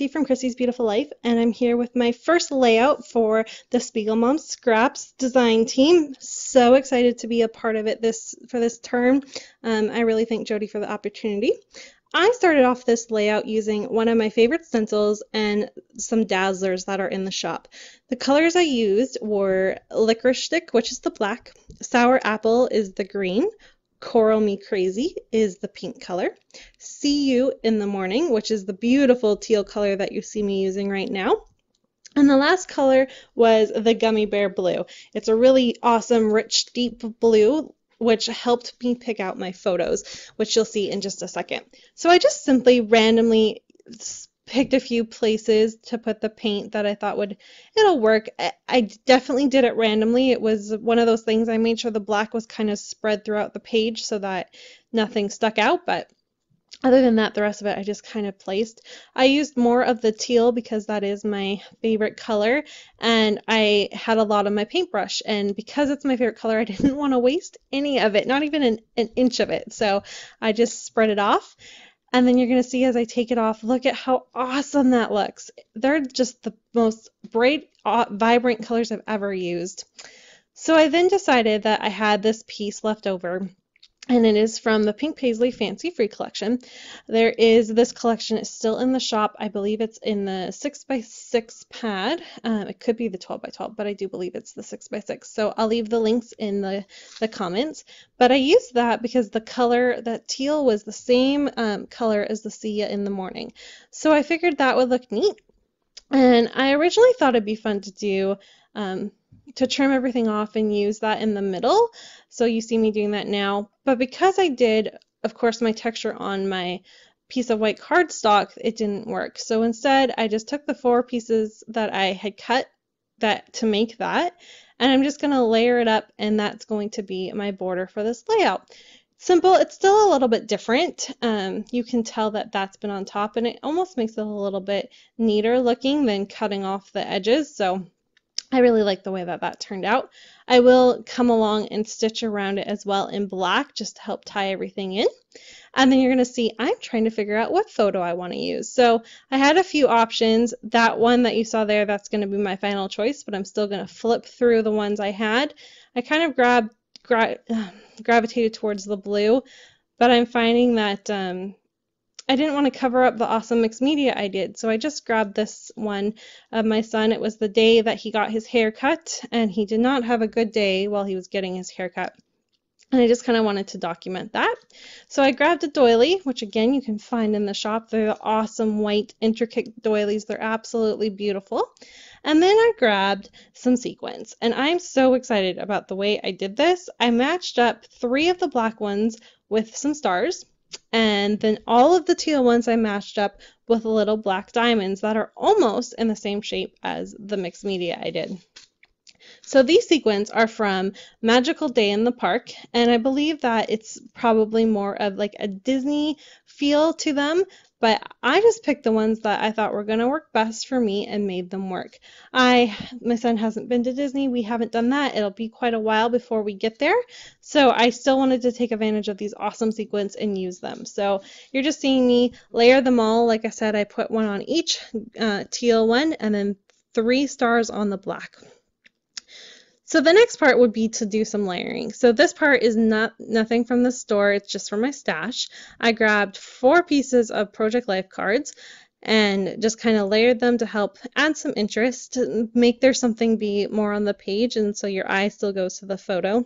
from Christy's Beautiful Life, and I'm here with my first layout for the Spiegel Mom Scraps design team. So excited to be a part of it for this term. I really thank Jody for the opportunity. I started off this layout using one of my favorite stencils and some dazzlers that are in the shop. The colors I used were Licorice Stick, which is the black, Sour Apple is the green, Coral Me Crazy is the pink color, See You in the Morning, which is the beautiful teal color that you see me using right now. And the last color was the Gummy Bear Blue. It's a really awesome, rich, deep blue, which helped me pick out my photos, which you'll see in just a second. So I just simply randomly picked a few places to put the paint that I thought it'll work. I definitely did it randomly. It was one of those things, I made sure the black was kind of spread throughout the page so that nothing stuck out, but other than that, the rest of it I just kind of placed. I used more of the teal because that is my favorite color, and I had a lot on my paintbrush, and because it's my favorite color, I didn't want to waste any of it, not even an inch of it, so I just spread it off. And then you're going to see as I take it off, look at how awesome that looks. They're just the most bright, vibrant colors I've ever used. So I then decided that I had this piece left over, and it is from the Pink Paisley Fancy Free collection. This collection is still in the shop. I believe it's in the 6x6 pad. It could be the 12x12, but I do believe it's the 6x6. So I'll leave the links in the comments. But I used that because the color, that teal, was the same color as the See Ya in the Morning. So I figured that would look neat. And I originally thought it'd be fun to do to trim everything off and use that in the middle. So you see me doing that now. But because I did, of course, my texture on my piece of white cardstock, it didn't work. So instead, I just took the 4 pieces that I had cut to make that, and I'm just going to layer it up, and that's going to be my border for this layout. Simple. It's still a little bit different. You can tell that that's been on top, and it almost makes it a little bit neater looking than cutting off the edges. So I really like the way that turned out. I will come along and stitch around it as well in black just to help tie everything in. And then you're going to see I'm trying to figure out what photo I want to use. So I had a few options. That one that you saw there, that's going to be my final choice, but I'm still going to flip through the ones I had. I kind of gravitated towards the blue, but I'm finding that I didn't want to cover up the awesome mixed media I did, so I just grabbed this one of my son. It was the day that he got his hair cut, and he did not have a good day while he was getting his hair cut. And I just kind of wanted to document that. So I grabbed a doily, which again you can find in the shop. They're the awesome white intricate doilies. They're absolutely beautiful. And then I grabbed some sequins, and I'm so excited about the way I did this. I matched up 3 of the black ones with some stars, and then all of the teal ones I matched up with little black diamonds that are almost in the same shape as the mixed media I did. So these sequins are from Magical Day in the Park, and I believe that it's probably more of like a Disney feel to them, but I just picked the ones that I thought were going to work best for me and made them work. My son hasn't been to Disney. We haven't done that. It'll be quite a while before we get there, so I still wanted to take advantage of these awesome sequins and use them. So you're just seeing me layer them all. Like I said, I put one on each teal one and then 3 stars on the black. So the next part would be to do some layering. So this part is nothing from the store, it's just from my stash. I grabbed 4 pieces of Project Life cards and just kind of layered them to help add some interest, to make there something be more on the page, and so your eye still goes to the photo.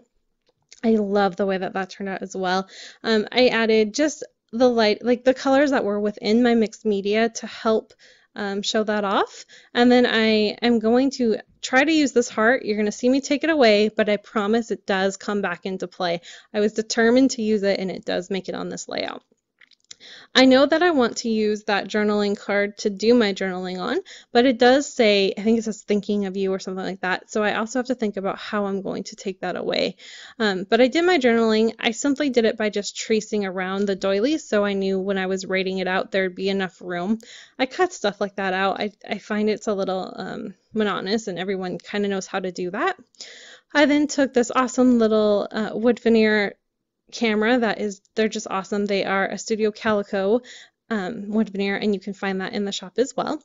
I love the way that turned out as well. I added just the light, like the colors that were within my mixed media to help show that off. And then I am going to try to use this heart. You're going to see me take it away, but I promise it does come back into play. I was determined to use it, and it does make it on this layout. I know that I want to use that journaling card to do my journaling on, but it does say, I think it says thinking of you or something like that, so I also have to think about how I'm going to take that away. But I did my journaling. I simply did it by just tracing around the doily, so I knew when I was writing it out there'd be enough room. I cut stuff like that out. I find it's a little monotonous, and everyone kind of knows how to do that. I then took this awesome little wood veneer camera they're just awesome. They are a Studio Calico wood veneer, and you can find that in the shop as well.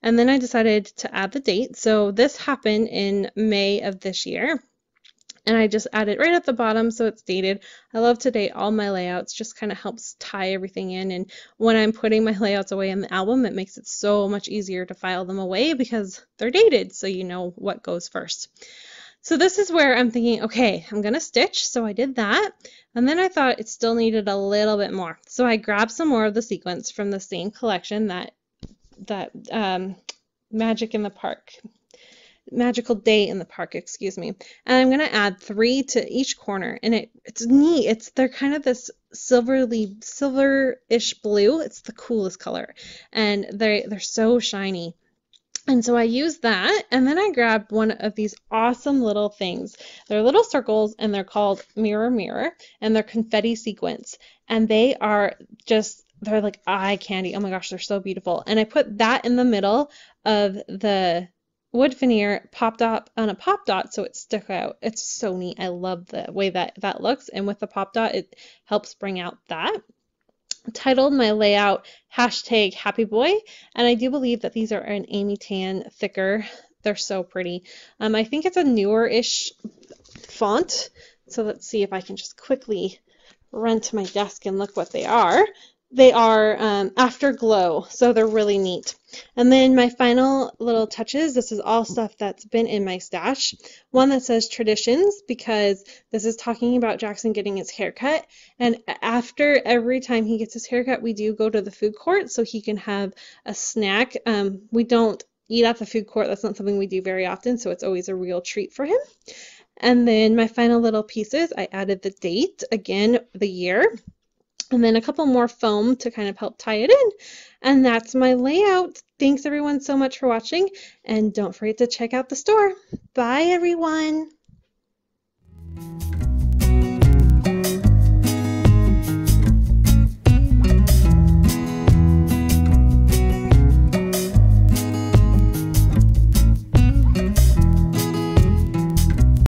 And then I decided to add the date. So this happened in May of this year. And I just added right at the bottom so it's dated. I love to date all my layouts, just kind of helps tie everything in. And when I'm putting my layouts away in the album, it makes it so much easier to file them away because they're dated, so you know what goes first. So this is where I'm thinking, okay, I'm gonna stitch. So I did that, and then I thought it still needed a little bit more. So I grabbed some more of the sequins from the same collection, that Magical Day in the Park, excuse me. And I'm gonna add 3 to each corner, and it's neat. They're kind of this silverish blue. It's the coolest color, and they're so shiny. And so I use that, and then I grabbed one of these awesome little things. They're little circles, and they're called Mirror Mirror, and they're confetti sequins, and they're like eye candy. Oh my gosh, they're so beautiful. And I put that in the middle of the wood veneer, popped up on a pop dot so it stuck out. It's so neat. I love the way that looks, and with the pop dot it helps bring out that. Titled my layout #Happy Boy, and I do believe that these are an Amy Tan thicker. They're so pretty. I think it's a newer-ish font, so let's see if I can just quickly run to my desk and look what they are. They are Afterglow, so they're really neat. And then my final little touches, this is all stuff that's been in my stash. One that says Traditions, because this is talking about Jackson getting his haircut. And after every time he gets his haircut, we do go to the food court so he can have a snack. We don't eat at the food court. That's not something we do very often, so it's always a real treat for him. And then my final little pieces, I added the date, again, the year, and then a couple more foam to kind of help tie it in. And that's my layout. Thanks everyone so much for watching, and don't forget to check out the store. Bye everyone.